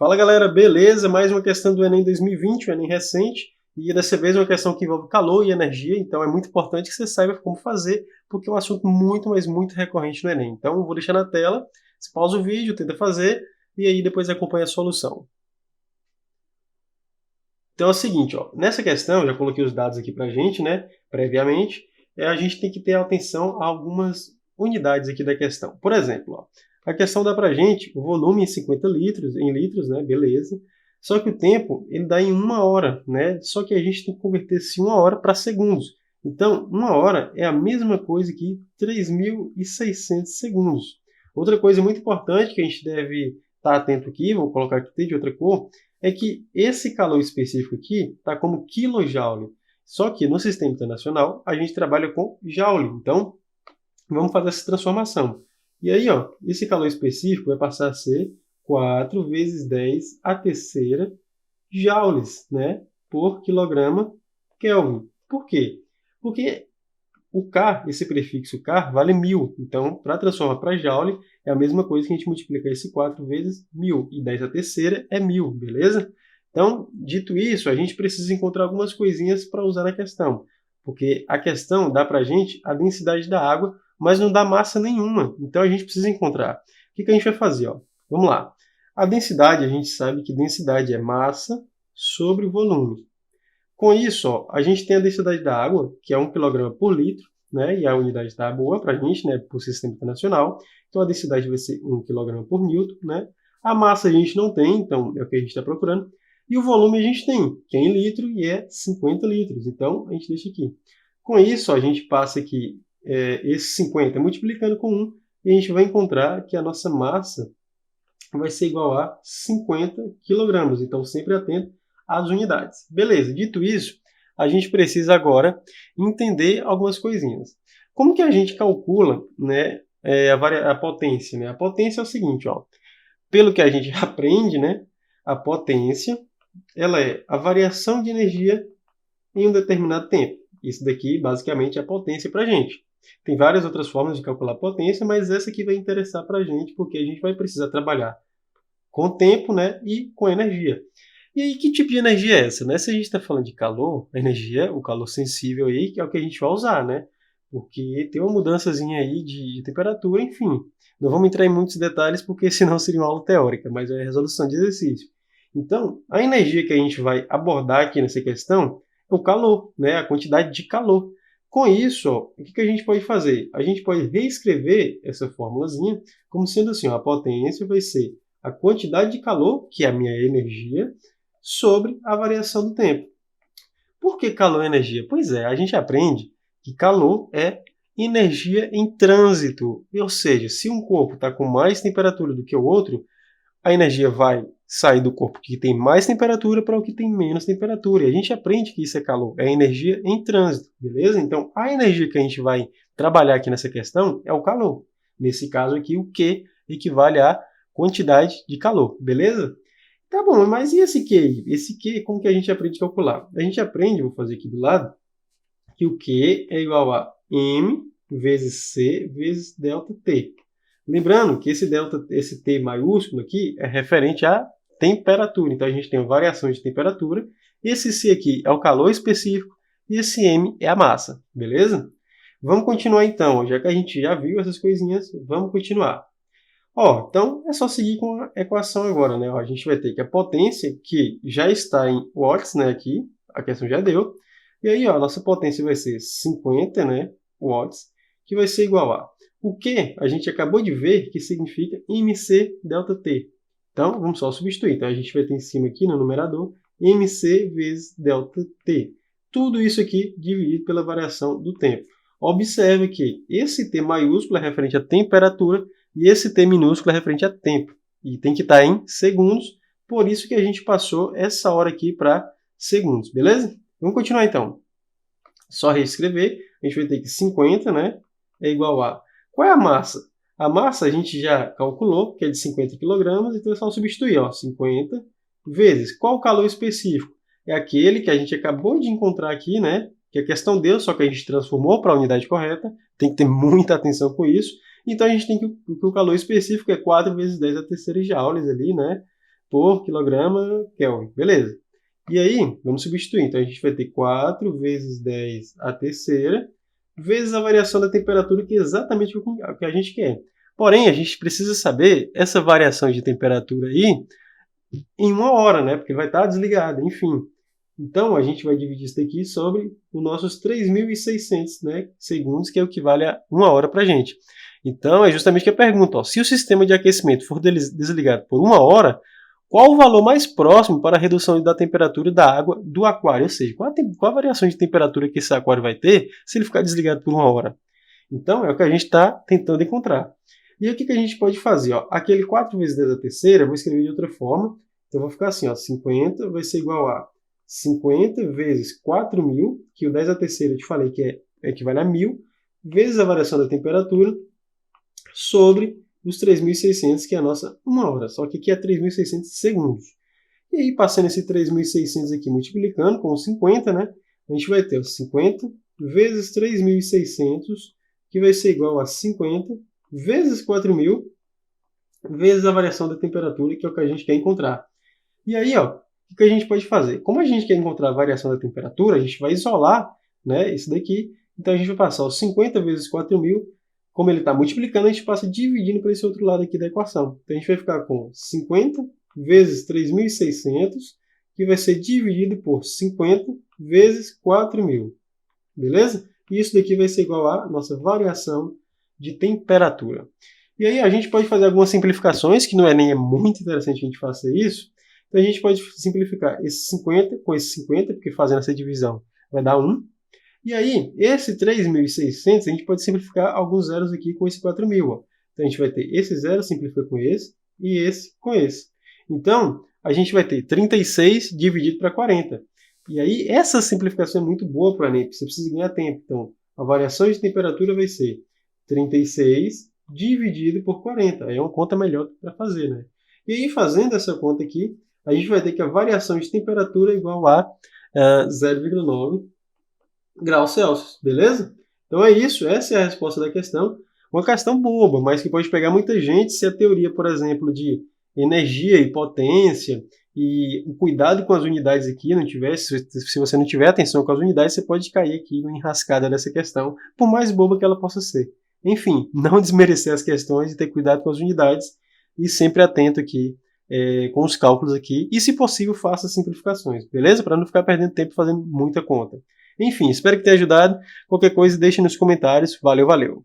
Fala galera, beleza? Mais uma questão do Enem 2020, o Enem recente, e dessa vez uma questão que envolve calor e energia, então é muito importante que você saiba como fazer, porque é um assunto muito, mas muito recorrente no Enem. Então eu vou deixar na tela, você pausa o vídeo, tenta fazer, e aí depois acompanha a solução. Então é o seguinte, ó, nessa questão, eu já coloquei os dados aqui pra gente, né, previamente, a gente tem que ter atenção a algumas unidades aqui da questão. Por exemplo, ó, a questão dá pra gente o volume em 50 litros, em litros, né, beleza, só que o tempo, ele dá em 1 hora, né, só que a gente tem que converter esse 1 hora para segundos. Então, 1 hora é a mesma coisa que 3.600 segundos. Outra coisa muito importante que a gente deve estar atento aqui, vou colocar aqui de outra cor, é que esse calor específico aqui está como quilojoule. Só que no sistema internacional a gente trabalha com joule. Então, vamos fazer essa transformação. E aí, ó, esse calor específico vai passar a ser 4 vezes 10 a terceira joules, né, por quilograma Kelvin. Por quê? Porque o K, esse prefixo K, vale 1000. Então, para transformar para joule, é a mesma coisa que a gente multiplicar esse 4 vezes 1000. E 10 a terceira é 1000, beleza? Então, dito isso, a gente precisa encontrar algumas coisinhas para usar na questão. Porque a questão dá para a gente a densidade da água, mas não dá massa nenhuma. Então, a gente precisa encontrar. O que a gente vai fazer? Ó? Vamos lá. A densidade, a gente sabe que densidade é massa sobre volume. Com isso, ó, a gente tem a densidade da água, que é 1 kg por litro, né? E a unidade está boa para a gente, né? Por sistema internacional. Então a densidade vai ser 1 kg por newton, né? A massa a gente não tem, então é o que a gente está procurando. E o volume a gente tem, que é em litro e é 50 litros. Então a gente deixa aqui. Com isso, ó, a gente passa aqui esse 50 multiplicando com 1 e a gente vai encontrar que a nossa massa vai ser igual a 50 kg. Então sempre atento as unidades. Beleza, dito isso, a gente precisa agora entender algumas coisinhas. Como que a gente calcula, né, a potência? Né? A potência é o seguinte, ó, pelo que a gente aprende, né, a potência ela é a variação de energia em um determinado tempo. Isso daqui, basicamente, é a potência para a gente. Tem várias outras formas de calcular a potência, mas essa aqui vai interessar para a gente, porque a gente vai precisar trabalhar com tempo, né, e com energia. E aí, que tipo de energia é essa? Né? Se a gente está falando de calor, a energia, o calor sensível aí, que é o que a gente vai usar, né? Porque tem uma mudançazinha aí de temperatura, enfim. Não vamos entrar em muitos detalhes, porque senão seria uma aula teórica, mas é resolução de exercício. Então, a energia que a gente vai abordar aqui nessa questão é o calor, né? A quantidade de calor. Com isso, ó, o que a gente pode fazer? A gente pode reescrever essa formulazinha como sendo assim, ó, a potência vai ser a quantidade de calor, que é a minha energia, sobre a variação do tempo. Por que calor é energia? Pois é, a gente aprende que calor é energia em trânsito. Ou seja, se um corpo está com mais temperatura do que o outro, a energia vai sair do corpo que tem mais temperatura para o que tem menos temperatura. E a gente aprende que isso é calor, é energia em trânsito, beleza? Então, a energia que a gente vai trabalhar aqui nessa questão é o calor. Nesse caso aqui, o Q equivale à quantidade de calor, beleza? Tá bom, mas e esse Q? Esse Q, como que a gente aprende a calcular? A gente aprende, vou fazer aqui do lado, que o Q é igual a M vezes C vezes delta T. Lembrando que esse T maiúsculo aqui é referente à temperatura. Então a gente tem uma variação de temperatura. Esse C aqui é o calor específico e esse M é a massa, beleza? Vamos continuar então, já que a gente já viu essas coisinhas, vamos continuar. Ó, então é só seguir com a equação agora, né? Ó, a gente vai ter que a potência, que já está em watts, né, aqui, a questão já deu. E aí, ó, a nossa potência vai ser 50, né, watts, que vai ser igual a o que a gente acabou de ver que significa mc delta T. Então, vamos só substituir. Então, a gente vai ter em cima aqui no numerador mc vezes delta T. Tudo isso aqui dividido pela variação do tempo. Observe que esse T maiúsculo é referente à temperatura e esse T minúsculo é referente a tempo. E tem que estar em segundos, por isso que a gente passou essa hora aqui para segundos, beleza? Vamos continuar então. Só reescrever, a gente vai ter que 50, né, é igual a... Qual é a massa? A massa a gente já calculou, que é de 50 kg, então é só substituir, ó, 50 vezes. Qual o calor específico? É aquele que a gente acabou de encontrar aqui, né, que a questão deu, só que a gente transformou para a unidade correta, tem que ter muita atenção com isso. Então a gente tem que o calor específico é 4 vezes 10 a terceira joules ali, né, por quilograma Kelvin. Beleza. E aí, vamos substituir. Então, a gente vai ter 4 vezes 10 a terceira, vezes a variação da temperatura, que é exatamente o que a gente quer. Porém, a gente precisa saber essa variação de temperatura aí em 1 hora, né? Porque vai estar desligada, enfim. Então, a gente vai dividir isso daqui sobre os nossos 3.600, né, segundos, que é o que vale a 1 hora para a gente. Então, é justamente que a pergunta, ó, se o sistema de aquecimento for desligado por 1 hora, qual o valor mais próximo para a redução da temperatura da água do aquário? Ou seja, qual a variação de temperatura que esse aquário vai ter se ele ficar desligado por 1 hora? Então, é o que a gente está tentando encontrar. E aí, o que a gente pode fazer? Ó? Aquele 4 vezes 10 a terceira, eu vou escrever de outra forma. Então, vai ficar assim, ó, 50 vai ser igual a 50 vezes 4.000, que o 10 a terceira eu te falei que equivale a 1.000, vezes a variação da temperatura, sobre os 3.600, que é a nossa 1 hora. Só que aqui é 3.600 segundos. E aí, passando esse 3.600 aqui, multiplicando com os 50, né? A gente vai ter os 50 vezes 3.600, que vai ser igual a 50 vezes 4.000, vezes a variação da temperatura, que é o que a gente quer encontrar. E aí, ó, o que a gente pode fazer? Como a gente quer encontrar a variação da temperatura, a gente vai isolar, né, isso daqui. Então, a gente vai passar os 50 vezes 4.000, como ele está multiplicando, a gente passa dividindo para esse outro lado aqui da equação. Então, a gente vai ficar com 50 vezes 3.600, que vai ser dividido por 50 vezes 4.000. Beleza? E isso daqui vai ser igual à nossa variação de temperatura. E aí a gente pode fazer algumas simplificações, que não é nem muito interessante que a gente faça isso. Então a gente pode simplificar esse 50 com esse 50, porque fazendo essa divisão vai dar 1. E aí, esse 3.600, a gente pode simplificar alguns zeros aqui com esse 4.000. Ó. Então a gente vai ter esse zero, simplifica com esse, e esse com esse. Então, a gente vai ter 36 dividido para 40. E aí, essa simplificação é muito boa para o Enem, porque você precisa ganhar tempo. Então, a variação de temperatura vai ser 36 dividido por 40. Aí é uma conta melhor para fazer, né? E aí, fazendo essa conta aqui, a gente vai ter que a variação de temperatura é igual a 0,9 graus Celsius, beleza? Então é isso, essa é a resposta da questão. Uma questão boba, mas que pode pegar muita gente se a teoria, por exemplo, de energia e potência e o cuidado com as unidades aqui não tiver, se você não tiver atenção com as unidades, você pode cair aqui numa enrascada dessa questão, por mais boba que ela possa ser. Enfim, não desmerecer as questões e ter cuidado com as unidades e sempre atento aqui com os cálculos aqui e, se possível, faça simplificações, beleza? Para não ficar perdendo tempo fazendo muita conta. Enfim, espero que tenha ajudado. Qualquer coisa, deixe nos comentários. Valeu, valeu!